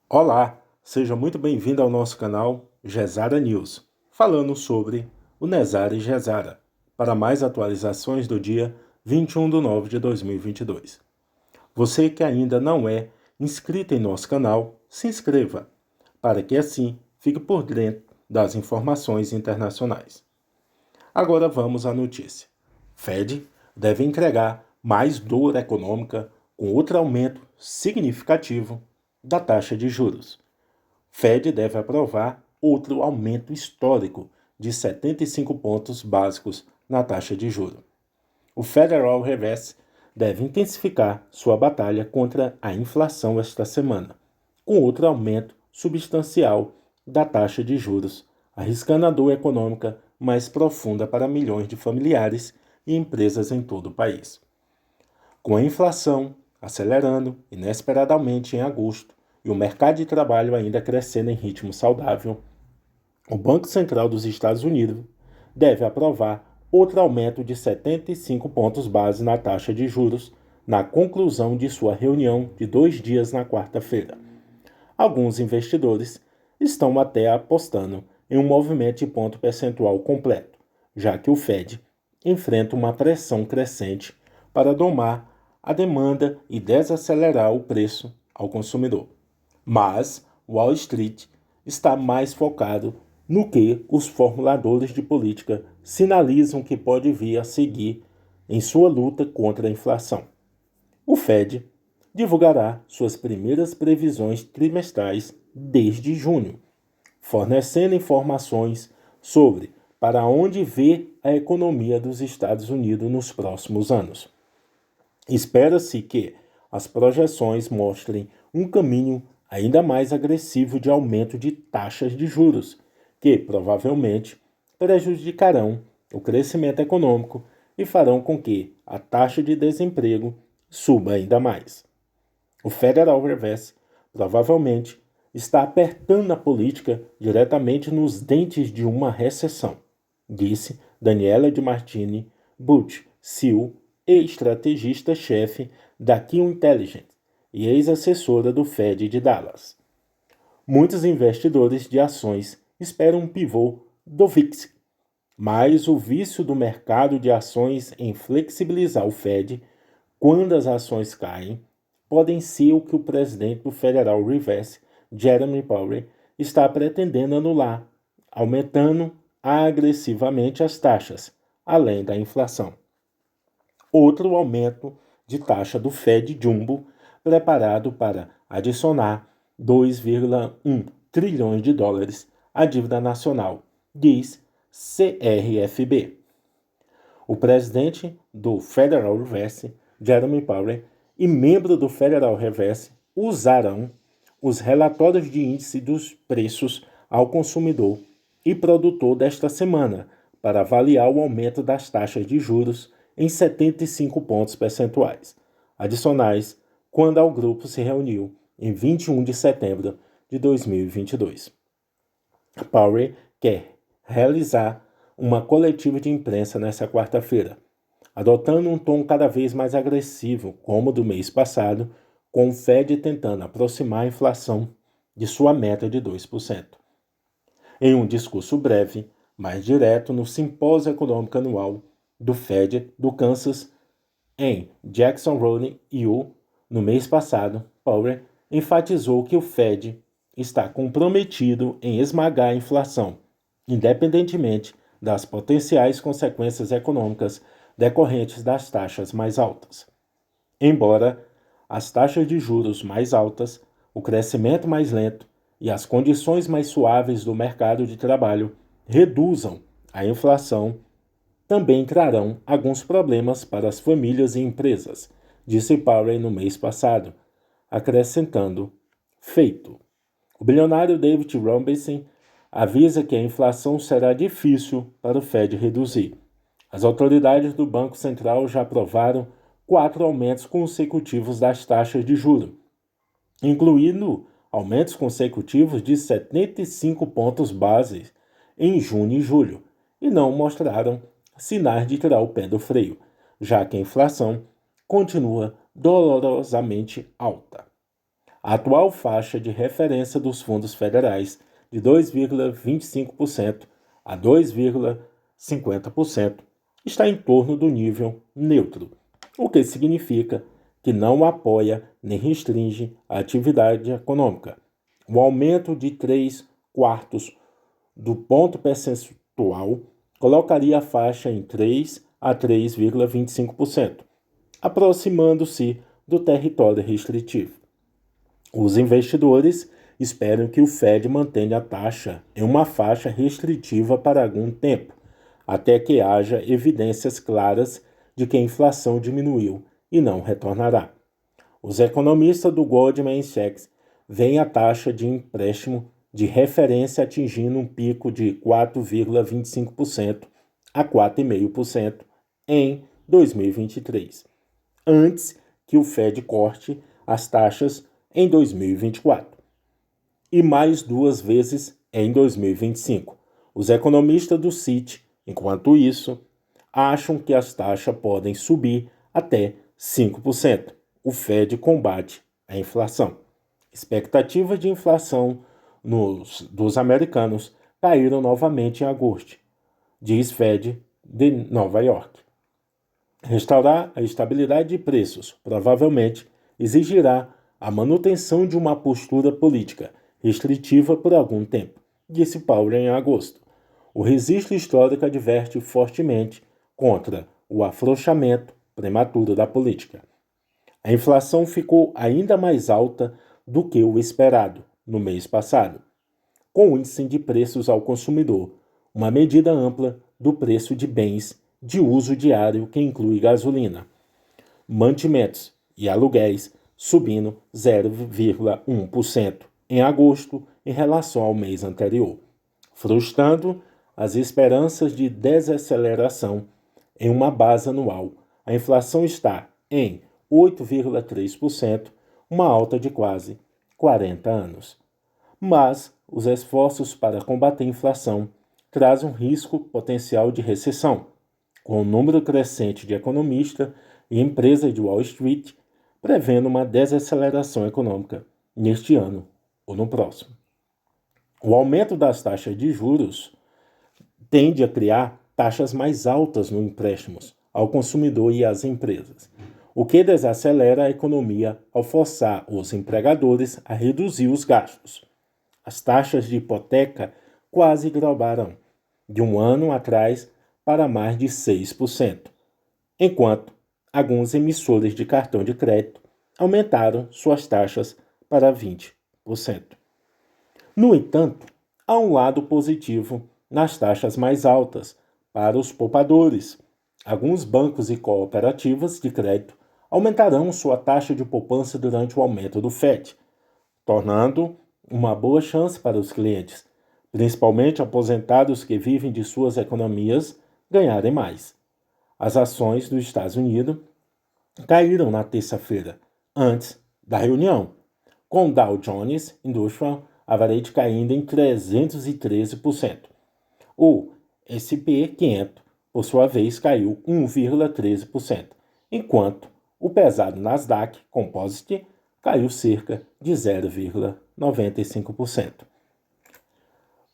Olá, seja muito bem-vindo ao nosso canal Gesara News, falando sobre o Nezara e Gesara, para mais atualizações do dia 21 de nove de 2022. Você que ainda não é inscrito em nosso canal, se inscreva, para que assim fique por dentro das informações internacionais. Agora vamos à notícia. Fed deve entregar mais dor econômica com outro aumento significativo da taxa de juros. Fed deve aprovar outro aumento histórico de 75 pontos básicos na taxa de juros. O Federal Reserve deve intensificar sua batalha contra a inflação esta semana, com outro aumento substancial da taxa de juros, arriscando a dor econômica mais profunda para milhões de familiares e empresas em todo o país. Com a inflação acelerando inesperadamente em agosto e o mercado de trabalho ainda crescendo em ritmo saudável, o Banco Central dos Estados Unidos deve aprovar outro aumento de 75 pontos base na taxa de juros na conclusão de sua reunião de 2 dias na quarta-feira. Alguns investidores estão até apostando em um movimento de ponto percentual completo, já que o Fed enfrenta uma pressão crescente para domar a demanda e desacelerar o preço ao consumidor. Mas Wall Street está mais focado no que os formuladores de política sinalizam que pode vir a seguir em sua luta contra a inflação. O Fed divulgará suas primeiras previsões trimestrais desde junho, fornecendo informações sobre para onde vê a economia dos Estados Unidos nos próximos anos. Espera-se que as projeções mostrem um caminho ainda mais agressivo de aumento de taxas de juros, que provavelmente prejudicarão o crescimento econômico e farão com que a taxa de desemprego suba ainda mais. O Federal Reserve provavelmente está apertando a política diretamente nos dentes de uma recessão, disse Daniela de Martini Butch, CEO e estrategista-chefe da Q Intelligence e ex-assessora do Fed de Dallas. Muitos investidores de ações esperam um pivô do VIX, mas o vício do mercado de ações em flexibilizar o Fed quando as ações caem podem ser o que o presidente do Federal Reserve, Jeremy Powell, está pretendendo anular, aumentando agressivamente as taxas, além da inflação. Outro aumento de taxa do Fed Jumbo, preparado para adicionar 2,1 trilhões de dólares à dívida nacional, diz CRFB. O presidente do Federal Reserve, Jeremy Powell, e membro do Federal Reserve usarão os relatórios de índice dos preços ao consumidor e produtor desta semana para avaliar o aumento das taxas de juros em 75 pontos percentuais adicionais quando o grupo se reuniu em 21 de setembro de 2022. Powell quer realizar uma coletiva de imprensa nesta quarta-feira, adotando um tom cada vez mais agressivo, como do mês passado, com o Fed tentando aproximar a inflação de sua meta de 2%. Em um discurso breve, mais direto no Simpósio Econômico Anual do Fed do Kansas, em Jackson Hole, Utah, no mês passado, Powell enfatizou que o Fed está comprometido em esmagar a inflação, independentemente das potenciais consequências econômicas decorrentes das taxas mais altas. Embora as taxas de juros mais altas, o crescimento mais lento e as condições mais suaves do mercado de trabalho reduzam a inflação, também trarão alguns problemas para as famílias e empresas, disse Powell no mês passado, acrescentando: feito. O bilionário David Robinson avisa que a inflação será difícil para o Fed reduzir. As autoridades do Banco Central já aprovaram 4 aumentos consecutivos das taxas de juros, incluindo aumentos consecutivos de 75 pontos base em junho e julho, e não mostraram sinais de tirar o pé do freio, já que a inflação continua dolorosamente alta. a atual faixa de referência dos fundos federais de 2,25% a 2,50% está em torno do nível neutro, o que significa que não apoia nem restringe a atividade econômica. O aumento de 3/4 do ponto percentual colocaria a faixa em 3 a 3,25%, aproximando-se do território restritivo. Os investidores esperam que o Fed mantenha a taxa em uma faixa restritiva para algum tempo, até que haja evidências claras de que a inflação diminuiu e não retornará. Os economistas do Goldman Sachs veem a taxa de empréstimo de referência atingindo um pico de 4,25% a 4,5% em 2023, antes que o Fed corte as taxas em 2024 e mais 2 vezes em 2025. Os economistas do Citi, enquanto isso, acham que as taxas podem subir até 5%. O Fed combate a inflação. Expectativas de inflação dos americanos caíram novamente em agosto, diz Fed de Nova York. Restaurar a estabilidade de preços provavelmente exigirá a manutenção de uma postura política restritiva por algum tempo, disse Powell em agosto. O registro histórico adverte fortemente contra o afrouxamento prematuro da política. A inflação ficou ainda mais alta do que o esperado no mês passado, com o índice de preços ao consumidor, uma medida ampla do preço de bens de uso diário que inclui gasolina, mantimentos e aluguéis, subindo 0,1% em agosto em relação ao mês anterior, frustrando as esperanças de desaceleração em uma base anual. A inflação está em 8,3%, uma alta de quase 40 anos. Mas os esforços para combater a inflação trazem um risco potencial de recessão, com um número crescente de economistas e empresas de Wall Street prevendo uma desaceleração econômica neste ano ou no próximo. O aumento das taxas de juros tende a criar taxas mais altas nos empréstimos ao consumidor e às empresas, o que desacelera a economia ao forçar os empregadores a reduzir os gastos. As taxas de hipoteca quase dobraram de um ano atrás para mais de 6%, enquanto alguns emissores de cartão de crédito aumentaram suas taxas para 20%. No entanto, há um lado positivo nas taxas mais altas para os poupadores. Alguns bancos e cooperativas de crédito aumentarão sua taxa de poupança durante o aumento do FED, tornando uma boa chance para os clientes, principalmente aposentados que vivem de suas economias, ganharem mais. As ações dos Estados Unidos caíram na terça-feira, antes da reunião, com o Dow Jones Industrial Average caindo em 313%. O S&P 500, por sua vez, caiu 1,13%, enquanto o pesado Nasdaq Composite caiu cerca de 0,95%.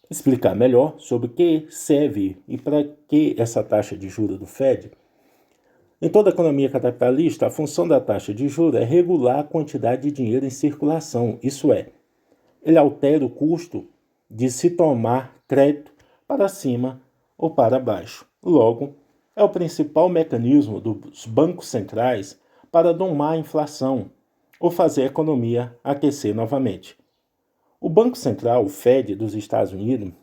Explicar melhor sobre o que serve e para que essa taxa de juros do Fed. Em toda economia capitalista, a função da taxa de juros é regular a quantidade de dinheiro em circulação, isso é, ele altera o custo de se tomar crédito para cima ou para baixo. Logo, é o principal mecanismo dos bancos centrais para domar a inflação ou fazer a economia aquecer novamente. O Banco Central, o Fed dos Estados Unidos,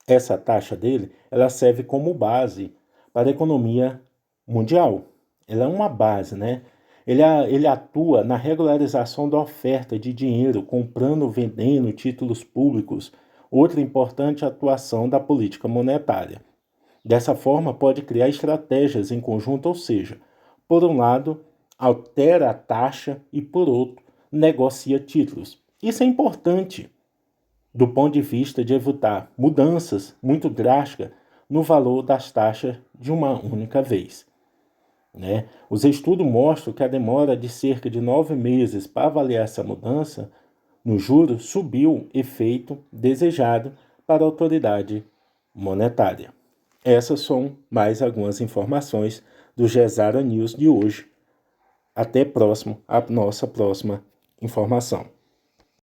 essa taxa dele, ela serve como base para a economia mundial. Ela é uma base, né? Ele atua na regularização da oferta de dinheiro, comprando ou vendendo títulos públicos, outra importante atuação da política monetária. Dessa forma, pode criar estratégias em conjunto, ou seja, por um lado, altera a taxa e, por outro, negocia títulos. Isso é importante do ponto de vista de evitar mudanças muito drásticas no valor das taxas de uma única vez. né? Os estudos mostram que a demora de cerca de 9 meses para avaliar essa mudança no juro subiu efeito desejado para a autoridade monetária. Essas são mais algumas informações do Gesara News de hoje. Até a nossa próxima informação.